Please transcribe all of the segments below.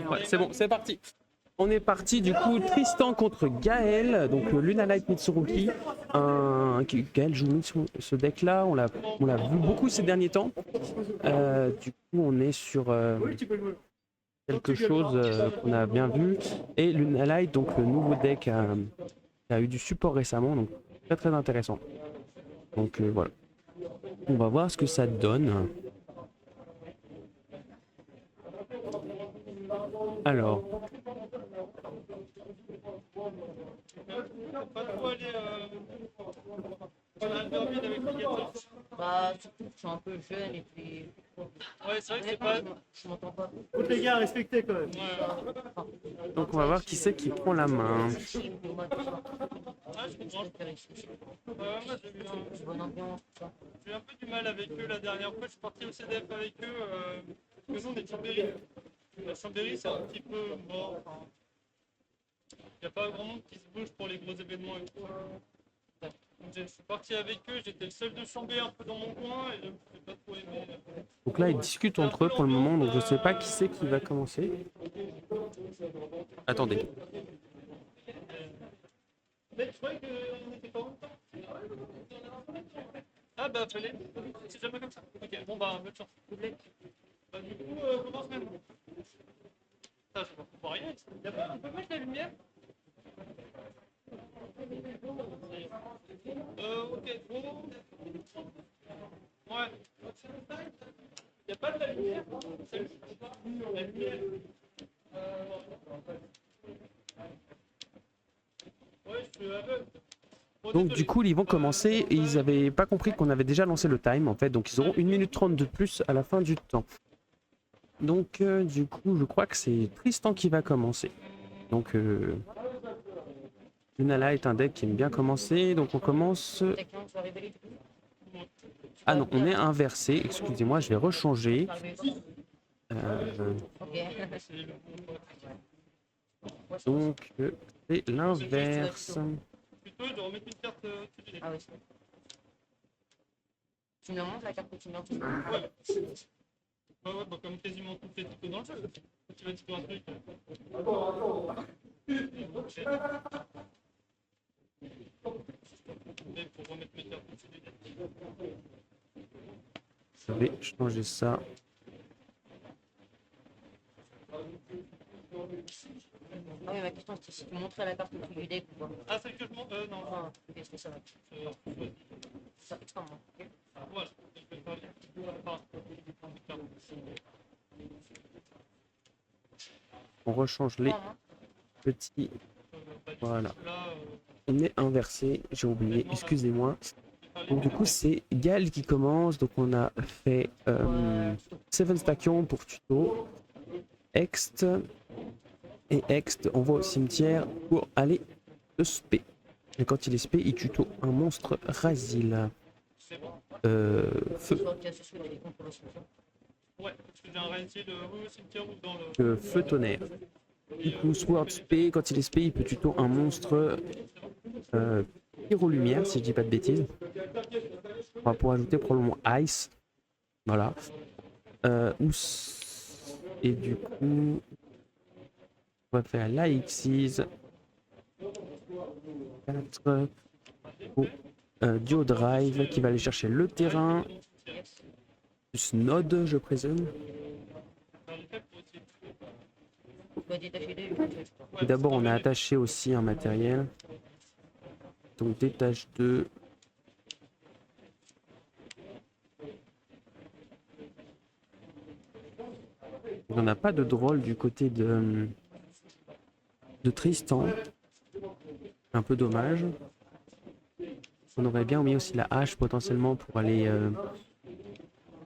Ouais, c'est bon, c'est parti. On est parti du coup, Tristan contre Gaël, donc Luna Light Mitsuruki. Gaël joue ce deck là, on l'a vu beaucoup ces derniers temps. Du coup, on est sur quelque chose qu'on a bien vu. Et Luna Light, donc le nouveau deck a eu du support récemment, donc très très intéressant. Donc voilà, on va voir ce que ça donne. Alors, Pas trop aller sur Albertville avec les 14. Bah, surtout que je suis un peu jeune et puis. Ouais, c'est vrai que c'est Honnêtement, pas. je m'entends pas. Écoute les gars, respectez quand même. Ouais. donc on va voir qui c'est qui prend la main. Ah, je comprends. Moi, Bonne ambiance, tout ça. j'ai eu un peu du mal avec eux la dernière fois. Je suis parti au CDF avec eux. Parce que nous, on est de Chambéry. La Chambéry, c'est un petit peu mort. Enfin, il n'y a pas grand monde qui se bouge pour les gros événements et tout. Donc, je suis parti avec eux. J'étais le seul de Chambé un peu dans mon coin. Et je n'ai pas trop aimé. Donc là, ils discutent entre eux pour le moment, donc je sais pas qui c'est qui va commencer. Attendez. Mais je croyais qu'on n'était pas en même temps. Ah bah fallait. C'est jamais comme ça. Ok, bon bah bonne chance. Bah du coup, commence maintenant. Ça, je vois rien. Y'a pas, on peut mettre la lumière? Ok, bon. Ouais. Y'a pas de la lumière? Salut. La lumière. Ouais, je suis aveugle. Bon, Donc désolé. du coup, ils vont commencer et ils avaient pas compris qu'on avait déjà lancé le time en fait, donc ils auront 1 minute 30 de plus à la fin du temps. Donc du coup, je crois que c'est Tristan qui va commencer. Donc Lunala est un deck qui aime bien commencer, donc on commence... Quelqu'un qui va révéler du coup. Ah non, on est inversé, excusez-moi, je vais rechanger. Ok. Donc c'est l'inverse. Plutôt de remettre une carte au-dessus du nez. Ah oui, c'est bon. Tu me montres la carte que tu mets en dessous. Ouais, bah comme quasiment toutes les typos dans le jeu. Tu vas typer un truc. Mais pour remettre mes cartes au-dessus du nez. Je vais changer ça. Ah oui, ma question c'était si tu montrais la carte au dessous du deck ou pas. Ah, c'est que je monte. Non. Ah, ok, c'est ça. Ça extrêmement. Ok. Voilà. Je vais parler. On rechange les petits. Voilà. On est inversé, j'ai oublié, excusez-moi. Donc du coup c'est Gal qui commence, donc on a fait Seven Station pour tuto, Ext, et Ext on va au cimetière pour aller le spé. Et quand il est spé, il tuto un monstre Razil. Feu. Ouais, parce que j'ai un Rainseed au cimetière ou dans le. Feu tonnerre. Du coup Sword spé, quand il est spé, il peut tuto un monstre pyro-lumière, si je dis pas de bêtises. On va pouvoir ajouter probablement Ice. Voilà. Et du coup, on va faire la Xyz. 4 au Duo Drive qui va aller chercher le terrain. Plus Node, je présume. Et d'abord, on a attaché aussi un matériel. Donc, détache 2. On n'a pas de drôle du côté de Tristan. Un peu dommage. On aurait bien mis aussi la hache potentiellement pour aller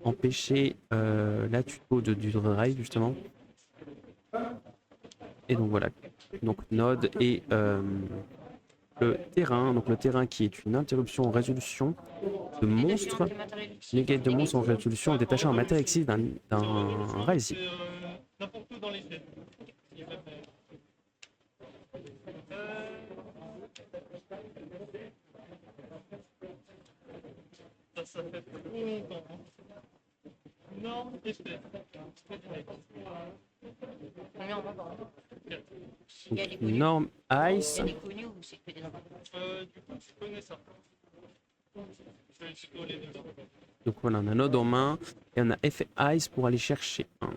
empêcher la tuto du drive justement. Et donc voilà. Donc Node et le terrain. Donc le terrain qui est une interruption en résolution de monstre. Negate de monstre en résolution en détachant un matériel existe d'un Rising. N'importe où dans les jets. Ça fait trop longtemps. Énorme effet. Combien on va par là? Il y a des Donc, connus. Norm Il Ice. y a des connus ou c'est que des noms? Du coup, tu connais ça. Je vais tuto les deux là. Donc voilà, on a Node en main et on a effet Ice pour aller chercher un.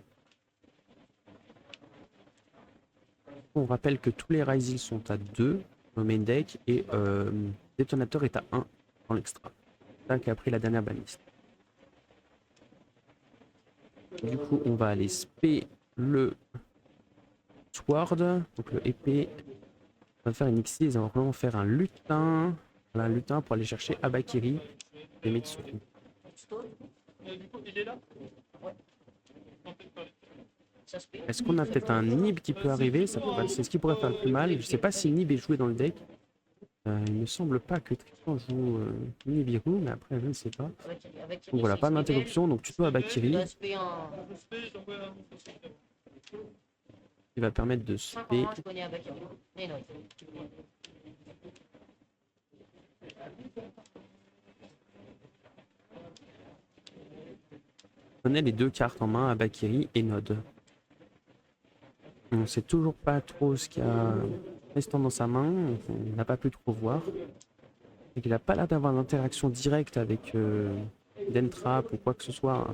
On rappelle que tous les Rising sont à 2 dans le main deck et Détonateur est à 1 dans l'extra. C'est ça qui a pris la dernière baliste. Du coup, on va aller spé le Sword, donc le épée. On va faire une Xyz et on va vraiment faire un lutin. Voilà, un lutin pour aller chercher Abakiri et Mitsuru. Du coup, il est là? Ouais. On peut parler. Ça se fait. Est-ce qu'on a peut-être un Nib qui peut arriver? C'est ce qui pourrait faire le plus mal. Je sais pas si Nib est joué dans le deck. Il me semble pas que Tristan joue Nibiru, mais après je ne sais pas. Donc voilà, pas d'interruption, donc tuto Abakiri Ça se fait un. Je fais, j'envoie un qui va permettre de 5 en spé. 1, je connais à Bakary. Mais non. On a les deux cartes en main, Abakiri et Node. On sait toujours pas trop ce qu'il y a restant dans sa main, on n'a pas pu trop voir. Et qu'il n'a pas l'air d'avoir d'interaction directe avec Dentrap ou quoi que ce soit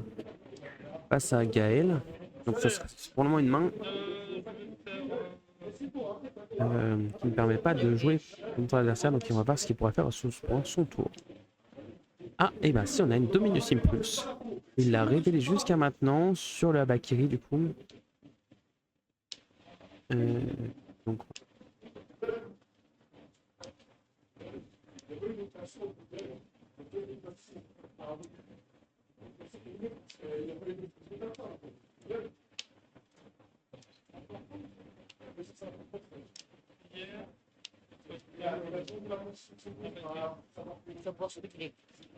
face à Gaël. Donc ça serait pour le moment une main qui ne permet pas de jouer contre l'adversaire, donc on va voir ce qu'il pourra faire sur son tour. Ah, et ben si on a une Dominus Impulse. Il l'a révélé jusqu'à maintenant sur le Abakiri du coup. Donc Ça pour spéculer.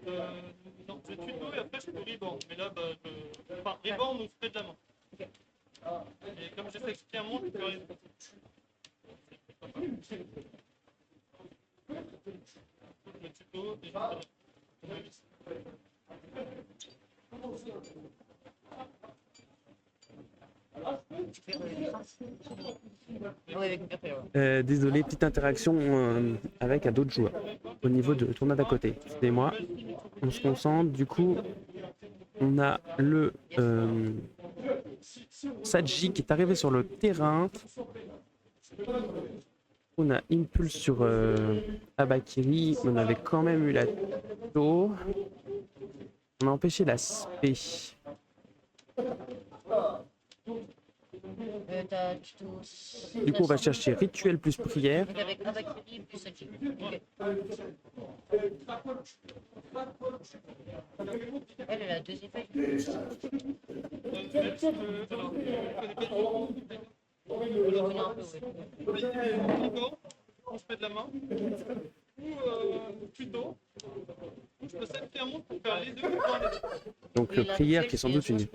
Non, je tuto et après je peux reborn. Mais là, enfin, reborn ou spray de la main. Ok. Et comme j'ai fait expliquer un monde, je peux rien. Je tuto et je Tu fais relever ça? Oui, avec après, ouais. désolé, petite interaction avec d'autres joueurs au niveau de tournoi d'à côté. Excusez-moi, on se concentre. Du coup, on a le Saji qui est arrivé sur le terrain. On a Impulse sur Abakiri, on avait quand même eu la tour. On a empêché la spé. T'as tuto. Du coup, on va chercher rituel plus prière. Donc avec Abakiri plus Sachi. Ok. Elle a 2 effets. alors, Je connais un peu, oui. reborn, on se met de la main. Ou tuto. Je peux sacrifier un monde pour faire les deux. Donc prière qui est sans doute une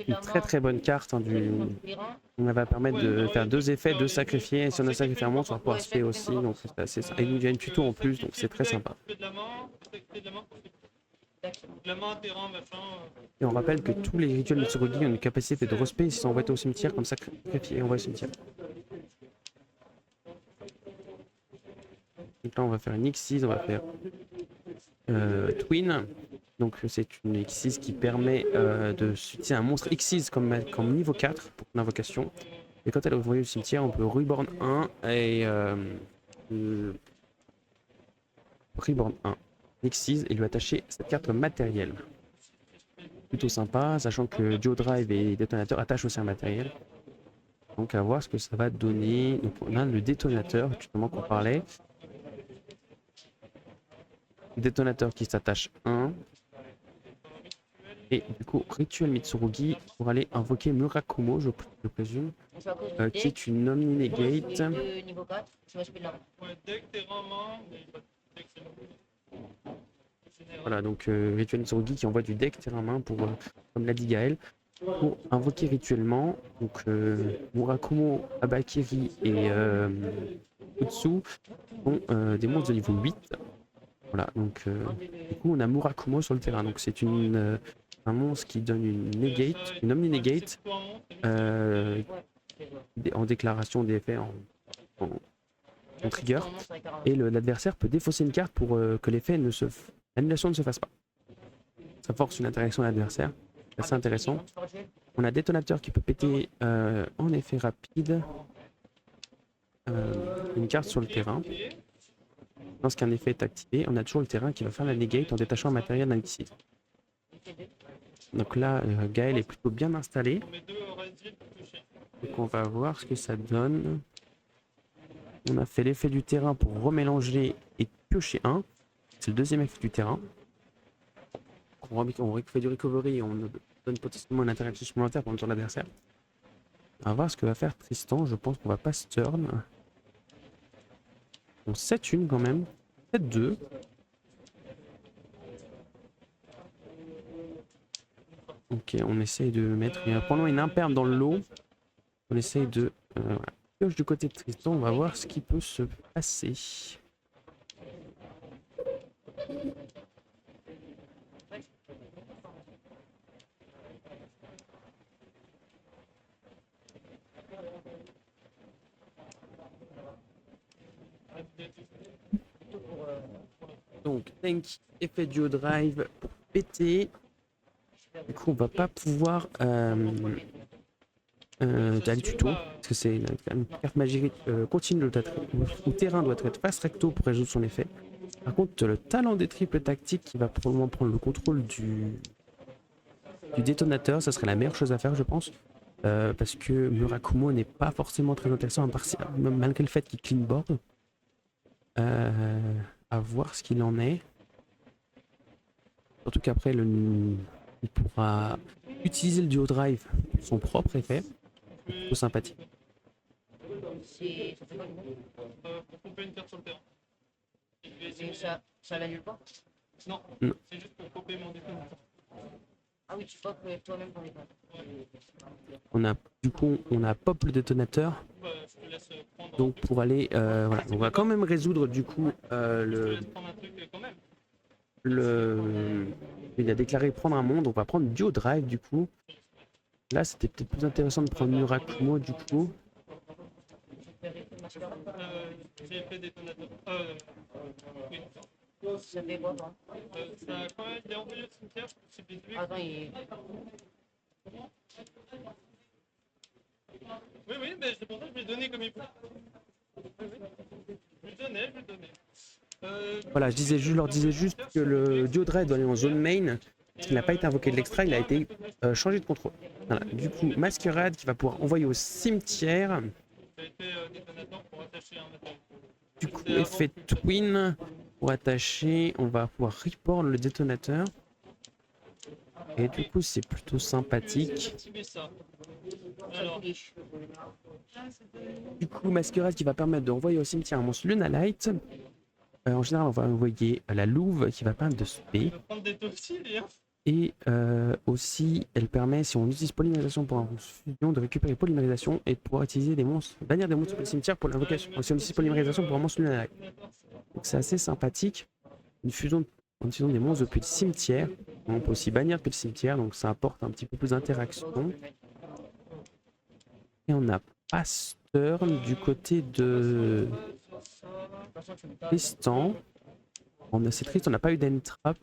très bonne carte hein, on va permettre de faire 2 effets, de sacrifier, et si on a sacrifié un monstre on va pouvoir spé aussi, donc c'est assez simple. Et il y a une tuto en plus, donc c'est très sympa. De la main, terrain, machin. Et on rappelle que tous les rituels Mitsurugi ont une capacité de respect s'ils sont envoyés au cimetière comme sacrifiés et envoyés au cimetière. Donc là on va faire une X6, on va faire Twin. Donc c'est une X6 qui permet de utiliser un monstre X6 comme niveau 4 pour l'invocation. Et quand elle est envoyée au cimetière, on peut reborn 1 et reborn 1 X6 et lui attacher cette carte matérielle. Plutôt sympa, sachant que Duo Drive et Détonateur attachent aussi un matériel. Donc à voir ce que ça va donner. Donc on a le détonateur, justement qu'on parlait. Détonateur qui s'attache 1. Et du coup, rituel Mitsurugi pour aller invoquer Murakumo, je présume, qui est une Omni-Negate. Niveau 4, tu vas spé la main. Ouais, deck, terrain, main. Deck, c'est bon. Voilà, donc rituel Mitsurugi qui envoie du deck terrain main pour, comme l'a dit Gaël, pour invoquer rituellement. Donc Murakumo, Abakiri et Utsu sont des monstres de niveau 8. Voilà, donc du coup on a Murakumo sur le terrain. Donc c'est un monstre qui donne une negate, une omni-negate, en déclaration d'effet en, en trigger. Et l'adversaire peut défausser une carte pour que l'effet l'annulation ne se fasse pas. Ça force une interaction à l'adversaire. C'est assez intéressant. On a détonateur qui peut péter en effet rapide une carte sur le terrain. Lorsqu'un effet est activé, on a toujours le terrain qui va faire la negate en détachant un matériel d'un ici. Donc là, Gaël est plutôt bien installé. Donc on va voir ce que ça donne. On a fait l'effet du terrain pour remélanger et piocher un. C'est le deuxième effet du terrain. On fait du recovery et on donne potentiellement une interaction supplémentaire pour le tour de l'adversaire. On va voir ce que va faire Tristan. Je pense qu'on va pas turn. On 7-1 quand même. 7-2. Ok, on essaye de mettre. Il y a probablement une imperme dans le lot. On essaye de. Voilà. Pioche du côté de Tristan. On va voir ce qui peut se passer. Donc, tank, effet duo drive pour péter. Du coup, on va pas pouvoir faire le tuto. Parce que c'est une carte magique continue au terrain doit être face recto pour résoudre son effet. Par contre, le talent des triples tactiques qui va probablement prendre le contrôle du détonateur, ça serait la meilleure chose à faire, je pense. Parce que Murakumo n'est pas forcément très intéressant, malgré le fait qu'il clean board. À voir ce qu'il en est. Surtout qu'après, il pourra utiliser le duo drive pour son propre effet. C'est plutôt sympathique. Pour couper une carte sur le terrain. Ça l'annule pas? Non, non. C'est juste pour couper mon détonateur. Ah oui, tu peux toi-même ton détonateur. Du coup, on a pop le détonateur. Je te laisse prendre. Donc pour aller, voilà, on va quand même résoudre du coup Je te laisse prendre un truc quand même. il a déclaré prendre un monde. On va prendre duo drive du coup. Là, c'était peut-être plus intéressant de prendre Murakumo du coup. J'ai fait détonateur. Oui. Ça fait quoi, toi? Ça a quand même été envoyé au cimetière. C'est déduit. Attends, il... Oui, mais c'est pour ça que je lui ai donné comme il faut. Je lui donnais. Voilà, je leur disais juste que le duo drive doit aller en zone main. Parce qu'il n'a pas été invoqué de l'extra, il a été changé de contrôle. Voilà. Du coup, Masquerade qui va pouvoir envoyer au cimetière. Du coup, effet twin pour attacher. On va pouvoir report le détonateur. Et du coup, c'est plutôt sympathique. Du coup, Masquerade qui va permettre de renvoyer au cimetière un monstre Lunalight. En général, on va envoyer la louve qui va permettre de spé. Et aussi, elle permet, si on utilise polymérisation pour un fusion, de récupérer polymérisation et de pouvoir utiliser des monstres, bannir des monstres sur le cimetière pour l'invocation. Si on utilise polymérisation pour un monstre Lunalight. Donc c'est assez sympathique. Une fusion des monstres depuis le cimetière. On peut aussi bannir depuis le cimetière, donc ça apporte un petit peu plus d'interaction. Et on a Pasteur du côté de Tristan. C'est triste, on n'a pas eu d'entrap.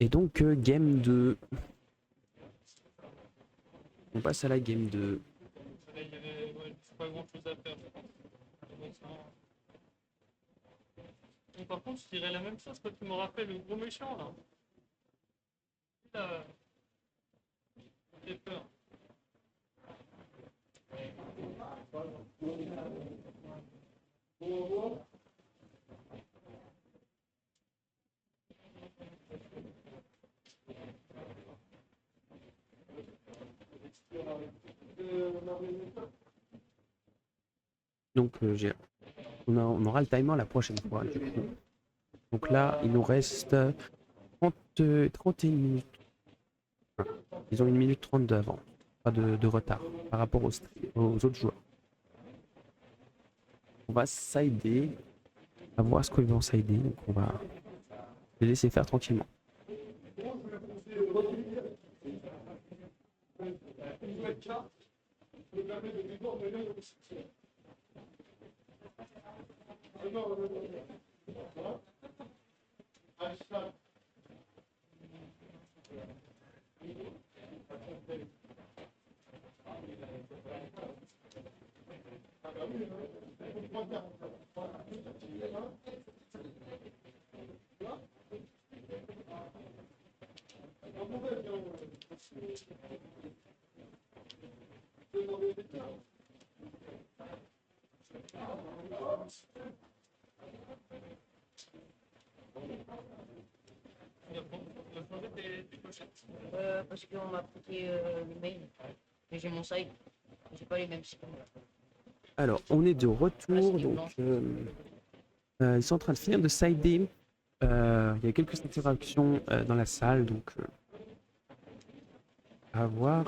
Et donc game 2. On passe à la game 2. Pas grand chose à faire. Par contre, je dirais la même chose quand tu me rappelles le gros méchant là. J'ai peur. Donc on aura le timer la prochaine fois du coup. Donc là il nous reste 31 minutes. Ils ont 1 minute 32 avant. Pas de retard par rapport aux autres joueurs. On va sider. On va voir ce qu'ils vont sider. Donc on va les laisser faire tranquillement. Parce qu'on m'a coûté le mail. Et j'ai mon site. J'ai pas les mêmes sites. Alors, on est de retour, donc ils sont en train de finir de sider. Il y a quelques interactions dans la salle, donc à voir.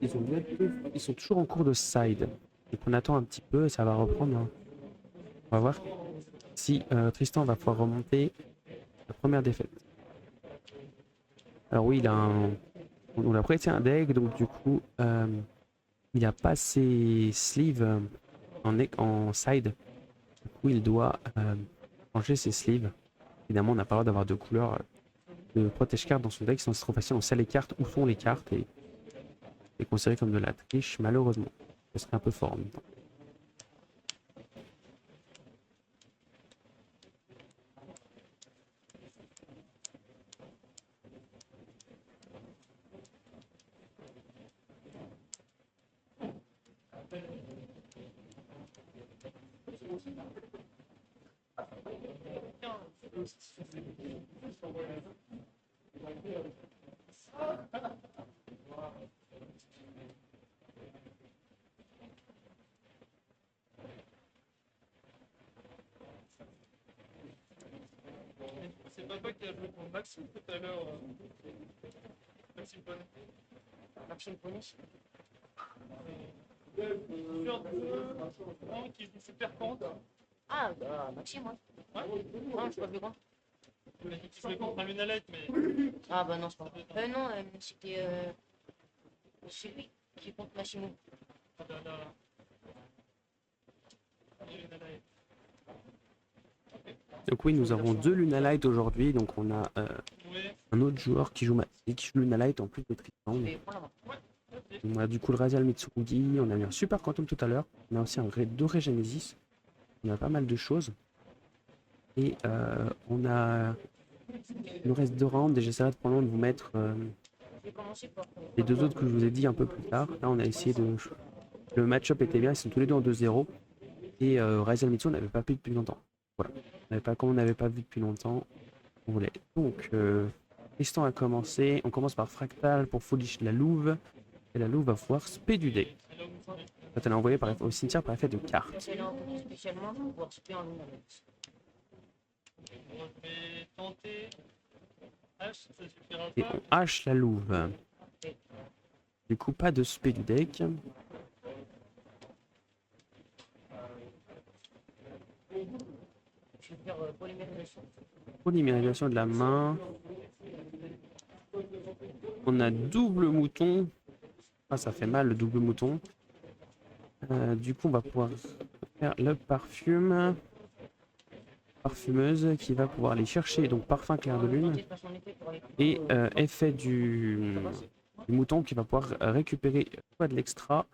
Ils sont toujours en cours de side. Donc on attend un petit peu, ça va reprendre, hein. On va voir si Tristan va pouvoir remonter la première défaite. Alors oui, on a prêté un deck, donc du coup, il n'a pas ses sleeves en side. Du coup, il doit changer ses sleeves. Évidemment, on n'a pas le droit d'avoir deux couleurs de protège cartes dans son deck, sinon c'est trop facile. On sait les cartes, où sont les cartes, et c'est considéré comme de la triche, malheureusement. Ce serait un peu fort en même temps. C'est papa qui a joué pour Maxime tout à l'heure. Maxime Bonnet. Maxime Ponis. Sur deux, qui joue super compte. Ah, bah, Maxime, ouais. Non, je sais pas plus quoi. Il a dit qu'il jouait contre un Lunalite, mais. Ah, bah non, c'est pas vrai. Non, c'était. C'est lui qui est contre Massimo. Ah ben là. Lunalite. Donc oui, nous avons deux Lunalight aujourd'hui, donc on a Ouais. un autre joueur qui joue Lunalight en plus de Tristan. Je vais prendre la main. On a du coup le Raziel Mitsurugi, on a eu un Super Quantum tout à l'heure, on a aussi un deux Regenesis, on a pas mal de choses. Et il nous reste deux rounds et j'essaierai de probablement de vous mettre Je vais commencer par. les deux autres que je vous ai dit un peu plus tard. Là on a essayé de... Le match-up était bien, ils sont tous les deux en 2-0. Et Raziel Mitsu on n'avait pas vu depuis longtemps. Voilà, comme on n'avait pas vu depuis longtemps, on voulait. Donc Tristan a commencé, on commence par Fractal pour Foolish la Louve. Et la Louve va pouvoir spéduder. Quand elle est envoyée au cimetière par effet de carte. C'est là spécialement pour pouvoir se en ligne. On vais tenter. H, ça suffira Et pas. on hache la Louve. Du coup, pas de spé du deck. Je vais faire polymérisation. Polymérisation de la main. On a double mouton. Ah, ça fait mal le double mouton. Du coup, on va pouvoir faire le parfume. Parfumeuse qui va pouvoir aller chercher donc parfum clair de lune et effet du mouton qui va pouvoir récupérer soit de l'extra,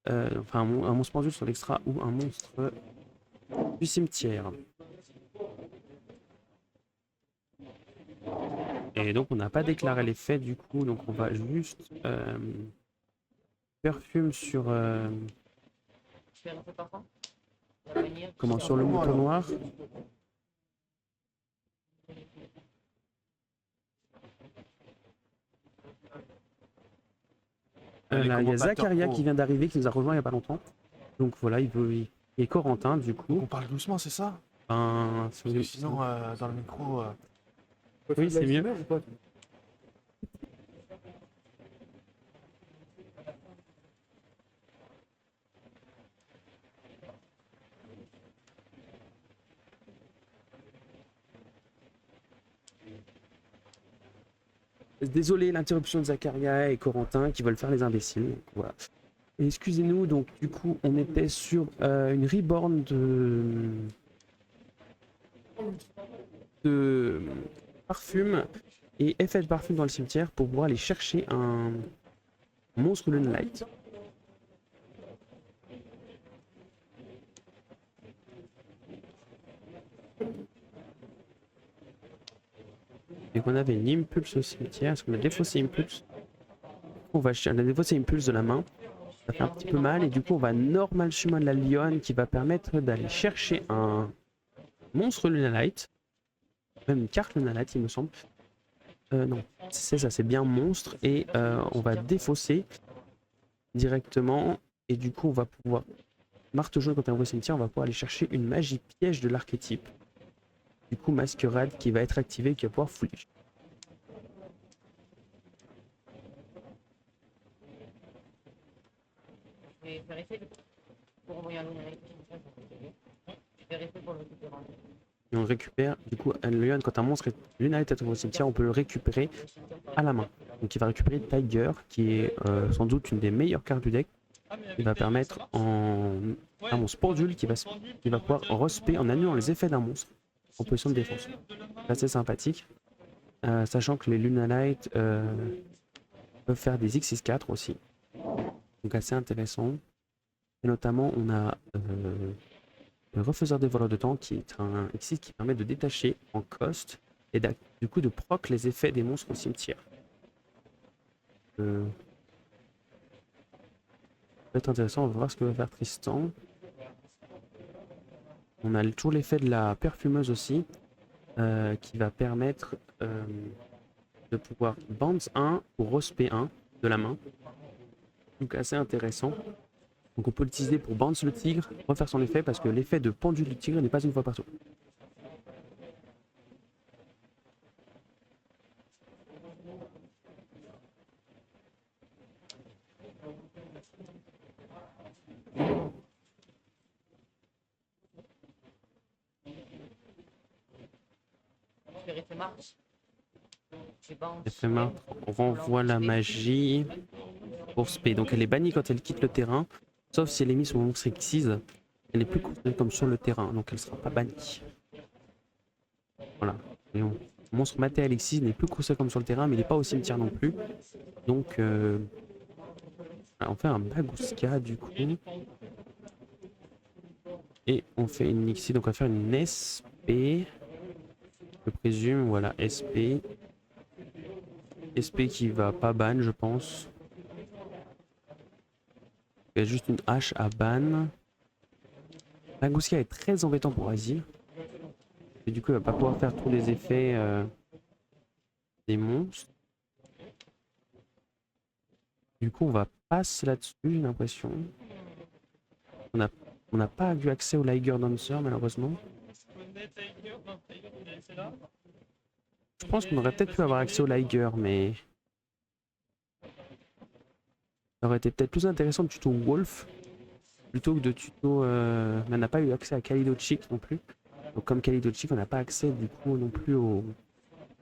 enfin un monstre pendu sur l'extra ou un monstre du cimetière. Et donc on n'a pas déclaré l'effet du coup, donc on va juste perfume sur comment sur le mouton noir. Là, il y a Zacharia qui vient d'arriver, qui nous a rejoint il n'y a pas longtemps. Donc voilà, il est Corentin du coup. On parle doucement, c'est ça? Parce que sinon, dans le micro. Oui, c'est mieux. Désolé l'interruption de Zacharia et Corentin qui veulent faire les imbéciles. Donc, voilà. excusez-nous, donc du coup on était sur une reborn de parfum et effet de parfum dans le cimetière pour pouvoir aller chercher un monstre Lunalight. Et qu'on avait une impulse au cimetière. Est-ce qu'on a défaussé impulse? On va défausser impulse de la main. Ça fait un petit peu mal et du coup on va normal chemin de la lionne qui va permettre d'aller chercher un monstre Lunalight. Même une carte Lunalight il me semble. Non, c'est ça, c'est bien monstre et on va défausser directement et du coup on va pouvoir marteau jaune quand on est au cimetière, on va pouvoir aller chercher une magie piège de l'archétype. Du coup masquerade qui va être activée et qui va pouvoir fouler. Je vais vérifier pour envoyer un Lunalight. Je vais vérifier pour le récupérer. Et on récupère, du coup, un lion, quand un monstre est Lunalight au cimetière, on peut le récupérer à la main. Donc il va récupérer Tiger, qui est sans doute une des meilleures cartes du deck. Il va permettre en un monstre pendule qui va pouvoir respect en annulant les effets d'un monstre en position de défense. C'est assez sympathique. Sachant que les Lunalight peuvent faire des X64 aussi. Donc assez intéressant. Et notamment, on a le refaiseur des voleurs de temps qui est un X6 qui permet de détacher en cost et du coup de proc les effets des monstres au cimetière. Ça peut être intéressant, on va voir ce que va faire Tristan. On a toujours l'effet de la perfumeuse aussi qui va permettre de pouvoir bounce 1 ou respect 1 de la main. Donc assez intéressant. Donc on peut l'utiliser pour bounce le tigre, refaire son effet parce que l'effet de pendule du tigre n'est pas une fois par tour. Vérifier Mars. FMA, on renvoie la magie pour spé. Donc elle est bannie quand elle quitte le terrain, sauf si elle est mise sur monstre X6. Elle n'est plus considérée comme sur le terrain, donc elle ne sera pas bannie. Voilà. Et monstre maté Alexis n'est plus considéré comme sur le terrain, mais il n'est pas au cimetière non plus. Donc on fait un Bagouska du coup. Et on fait une Nixie, donc on va faire une SP. Je présume, voilà, SP. SP qui va pas ban, je pense. Il y a juste une hache à ban. Bagouska est très embêtant pour Azir. Et du coup, il va pas pouvoir faire tous les effets des monstres. Du coup, on va passer là-dessus, j'ai l'impression. On n'a pas eu accès au Liger Dancer, malheureusement. Je pense qu'on aurait peut-être pu avoir accès au Liger, mais... Ça aurait été peut-être plus intéressant de tuto Wolf plutôt que de tuto... Mais on n'a pas eu accès à Kalido Chic non plus. Donc comme Kalido Chic, on n'a pas accès du coup non plus au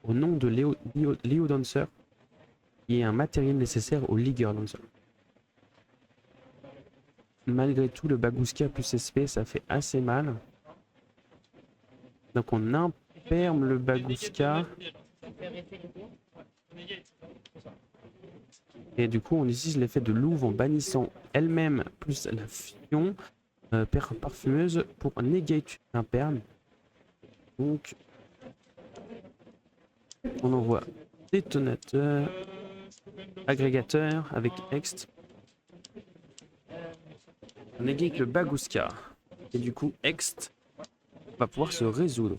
nom de Leo Dancer, qui est un matériel nécessaire au Liger Dancer. Malgré tout, le Bagouska plus SP, ça fait assez mal. Donc on imperme le Bagouska. Et du coup, on utilise l'effet de louve en bannissant elle-même plus la fusion parfumeuse pour negate l'imperme. Donc, on envoie détonateur, agrégateur avec Ext. On negate le Bagouska. Et du coup, Ext va pouvoir se résoudre.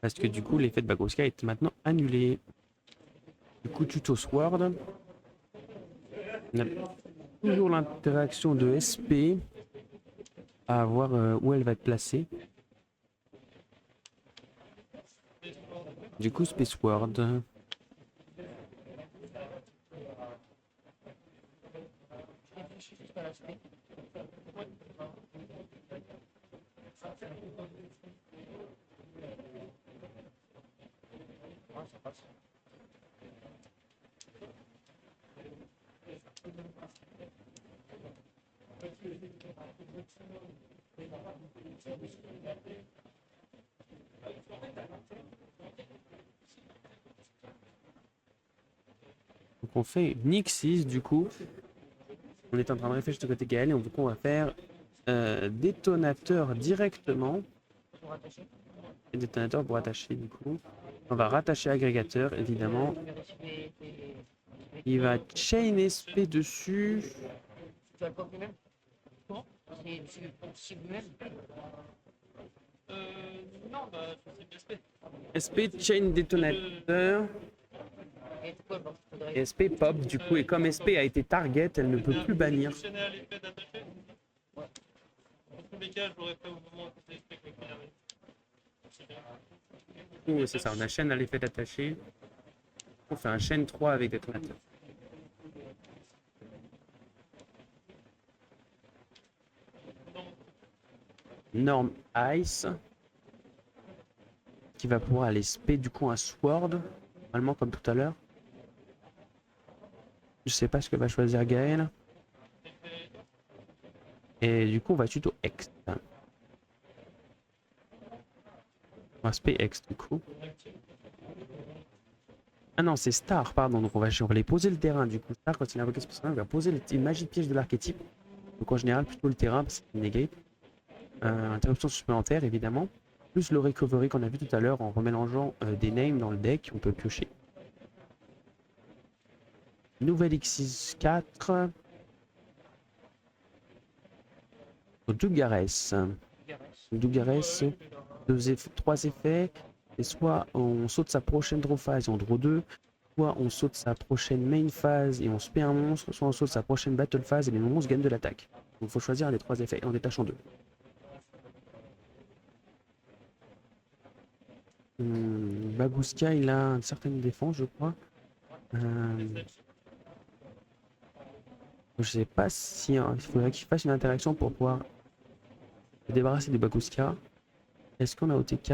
Parce que du coup, l'effet de Bagouska est maintenant annulé. Du coup, tuto Sword. On a toujours l'interaction de SP. À voir où elle va être placée. Du coup, Space World. Donc on fait Nixis du coup. On est en train de réfléchir de côté Gaël et on veut qu'on va faire détonateur directement. Pour attacher. Et détonateur pour attacher du coup. On va rattacher agrégateur évidemment. Il va chain SP dessus. Tu as le pop lui-même? Comment? Tu cibles lui-même? Non, bah, je sais SP chain détonateur. Et du coup, bon, faudrait... Et SP pop du coup. Et comme SP a été target, elle ne peut plus bannir. enchaîner à l'effet d'attacher. Ouais. Dans tous les cas, je l'aurais fait au moment où c'est l'effet qu'il arrive. C'est bien. Oui, c'est ça, on a chaîne à l'effet d'attacher. On fait un chaîne 3 avec détonateur. Norme Ice. Qui va pouvoir aller spé du coup un Sword. Normalement comme tout à l'heure. Je sais pas ce que va choisir Gaël. Et du coup on va tuto X. On va spé X du coup. Ah non, c'est Star, pardon. Donc on va aller poser le terrain. Du coup, Star, quand il a invoqué ce personnage, il va poser une magie de piège de l'archétype. Donc en général, plutôt le terrain, parce qu'il negate. Interruption supplémentaire, évidemment. Plus le recovery qu'on a vu tout à l'heure en remélangeant des names dans le deck, on peut piocher. Nouvelle X64. Dougares. Dougares, 3 effets. Et soit on saute sa prochaine draw phase et on draw 2, soit on saute sa prochaine main phase et on spé un monstre, soit on saute sa prochaine battle phase et les monstres gagnent de l'attaque. Donc il faut choisir les 3 effets en détachant 2. Baguska, il a une certaine défense, je crois. Je sais pas si il faudrait qu'il fasse une interaction pour pouvoir se débarrasser de Baguska. Est-ce qu'on a OTK?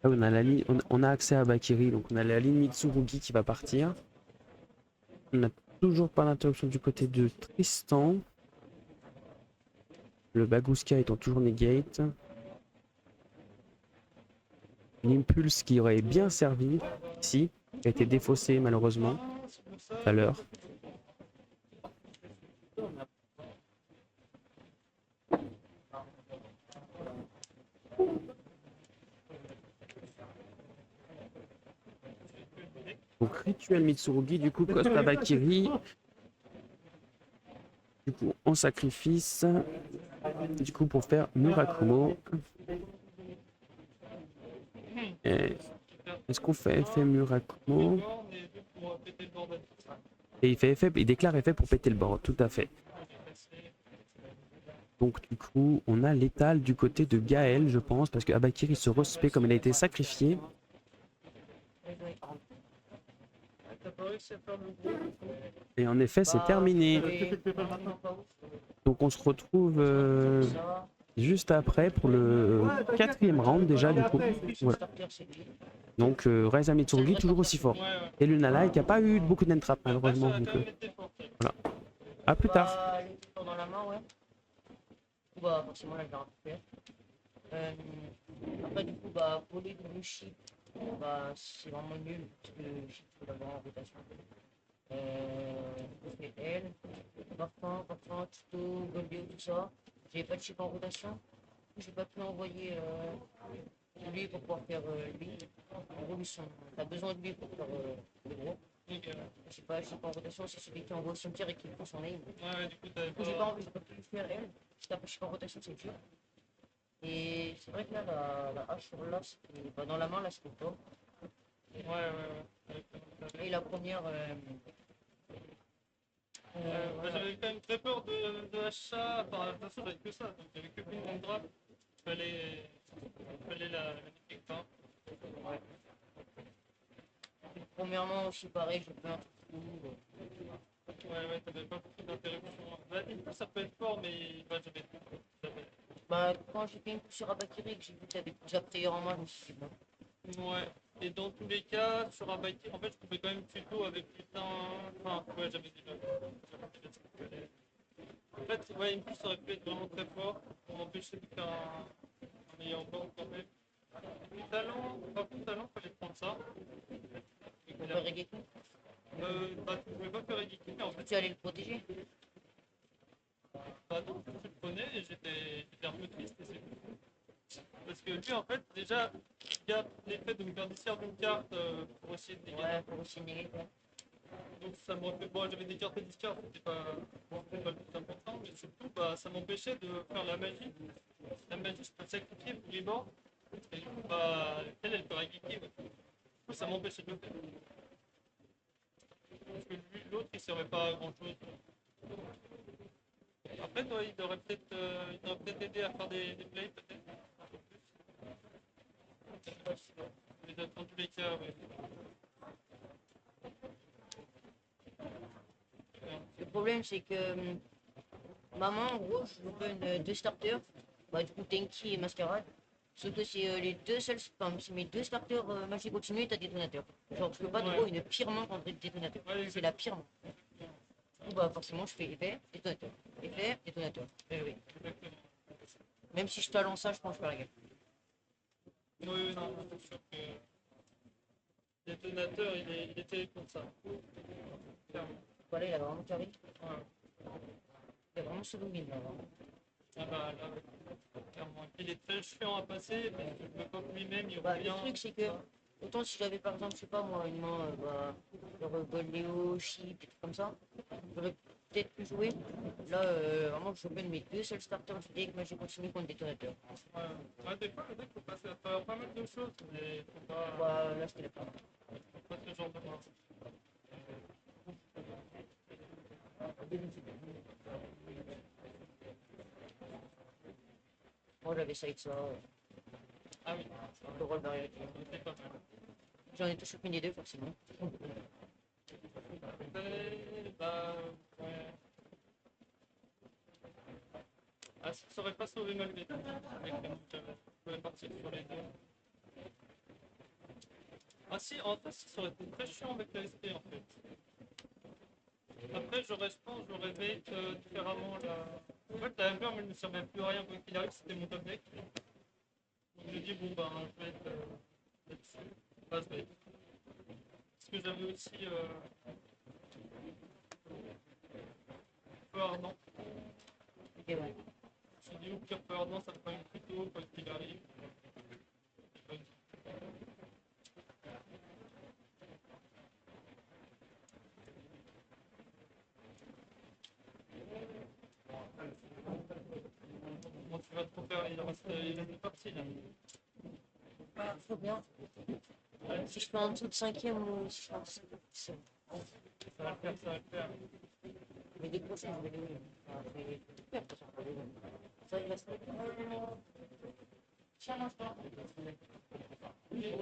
Ah oui, on a la ligne, on a accès à Bakiri, donc on a la ligne Mitsurugi qui va partir. On n'a toujours pas d'interruption du côté de Tristan. Le Baguska étant toujours negate. L'impulse qui aurait bien servi ici, qui a été défaussé malheureusement tout à l'heure. Donc rituel Mitsurugi, du coup Costa Bakiri. Du coup en sacrifice. Du coup pour faire Murakumo. Est-ce qu'on fait effet Murakumo? Et il fait effet, il déclare effet pour péter le board, tout à fait. Donc du coup, on a l'étal du côté de Gaël, je pense, parce que Abakiri se respect comme il a été sacrifié. Et en effet, c'est terminé. Donc on se retrouve juste après pour le 4e round déjà du coup. Voilà. Donc Reza Mitsurugi toujours aussi fort. Et Lunala qui a pas eu beaucoup d'entrap malheureusement. Donc, voilà. À plus tard. Dans la main, ouais. Bah forcément là je vais récupérer. Après du coup bah voler de Mushi, bah c'est vraiment nul parce que je peux l'avoir en rotation. C'est elle, Parfum, Tito, Goldio, tout ça. J'avais pas de chip en rotation. J'ai pas pu envoyer lui pour pouvoir faire lui. En gros, t'as besoin de lui pour faire le gros. Je sais pas, je sais pas en rotation, c'est celui qui envoie son tir et qui prend son aim. Ouais, du coup, t'avais Du coup, j'ai pas pu faire elle. Je tape, je sais pas en rotation, c'est dur. Et c'est vrai que là, la hache sur là, bah, dans la main, là, c'était top. Ouais. Et la première. J'avais quand même très peur de l'achat. Enfin, de toute façon, j'avais que ça. Donc, j'avais que une drap. Fallait la niquer pas. Ouais. Premièrement, aussi pareil, j'ai fait un truc fou. Ouais, t'avais pas beaucoup d'interruptions. Bah, ça peut être fort, mais bah, j'avais. Bah, quand j'ai fait une couche sur Abakiri, que j'ai vu que t'avais déjà player en main, je me suis dit bon. Ouais, et dans tous les cas, sur un bike, en fait, je pouvais quand même tuto avec putain. Enfin, ouais, j'avais déjà. En fait, ouais, une plus aurait pu être vraiment très fort. pour m'empêcher de faire un meilleur banc quand même. Les talents, par contre, talent, fallait prendre ça. Pour faire Regeki. Bah, tu pouvais pas faire Regeki, mais en fait, Tu allais le protéger. bah non, je le prenais et j'étais un peu triste. Et c'est tout. Parce que lui, en fait, déjà, il y a l'effet de me faire discard d'une carte pour essayer de dégainer. Ouais, pour aussi néger. Ouais. Donc ça me refait. Bon, j'avais des cartes à discard, c'était pas le plus important, mais surtout, bah, ça m'empêchait de faire la magie. La magie, je peux sacrifier pour les bords. Et du coup, bah, elle peut Regeki. Ouais. Ça m'empêchait de le faire. Parce que lui, l'autre, il servait pas à grand chose. Après, toi, il aurait peut-être aidé à faire des plays, peut-être. Un peu plus. Mais dans tous les cas, ouais. Le problème, c'est que maman, en gros, je vous donne deux starters. Bah, du coup, Tenki et Masquerade. Sauf que c'est les deux seuls, enfin, c'est mes deux starters magie continue et t'as détonateur. Genre, je peux pas trop une pire main contre détonateur. Ouais, C'est la pire main. Du coup, bah, forcément, je fais effet, détonateur. Effet, détonateur. Oui. Exactement. Même si je talente ça, je pense que je peux la gueule. Oui, non, c'est sûr que le détonateur, il était contre ça. Clairement. Voilà, il a vraiment carré. Ouais. Il a vraiment solo win, là. Vraiment. Ah bah là, ouais. Clairement. Il est très chiant à passer parce que le pop lui-même, il Bah, le revient. truc, c'est que, autant si j'avais par exemple, je sais pas moi, une main, bah, genre Goldeo, Chip, des trucs comme ça, j'aurais peut-être pu jouer. Là, vraiment, je open mes deux seuls starters du deck, mais j'ai continué contre détonateur. Ouais. Ouais, des fois, le deck, faut passer à travers pas mal de choses, mais faut pas, Bah, là, c'était la première. pas ce genre de main. Moi, j'avais ça avec ça, Ah oui, le rôle barrière. c'était pas mal. J'en ai tout chopé les deux, forcément. Bah, ouais. Ah, ça aurait pas sauvé malgré tout. Avec les moves que j'avais. Je pouvais partir sur les deux. Ah si, en fait, ça aurait été très chiant avec la SP en fait. Après, je pense, j'aurais fait différemment la. En fait, la Hammer, elle ne servait plus à rien quoi qu'il arrive, c'était mon top deck. Donc j'ai dit, bon ben, je vais être là-dessus. Base deck. Parce que j'avais aussi Feu Ardent. Ok, ouais. Je me suis dit, au pire, Feu Ardent, ça me fera une plutôt quoi qu'il arrive. Bon, tu vas trop faire, il reste une partie là. Ah, faut bien. Si je fais en dessous de cinquième ou si je fais en dessous de c'est bon. Ça va le faire, ça va le faire. Mais des prochains, je vais les enfin, je vais tout perdre, de toute façon, ça, il reste. Challenge pas. Et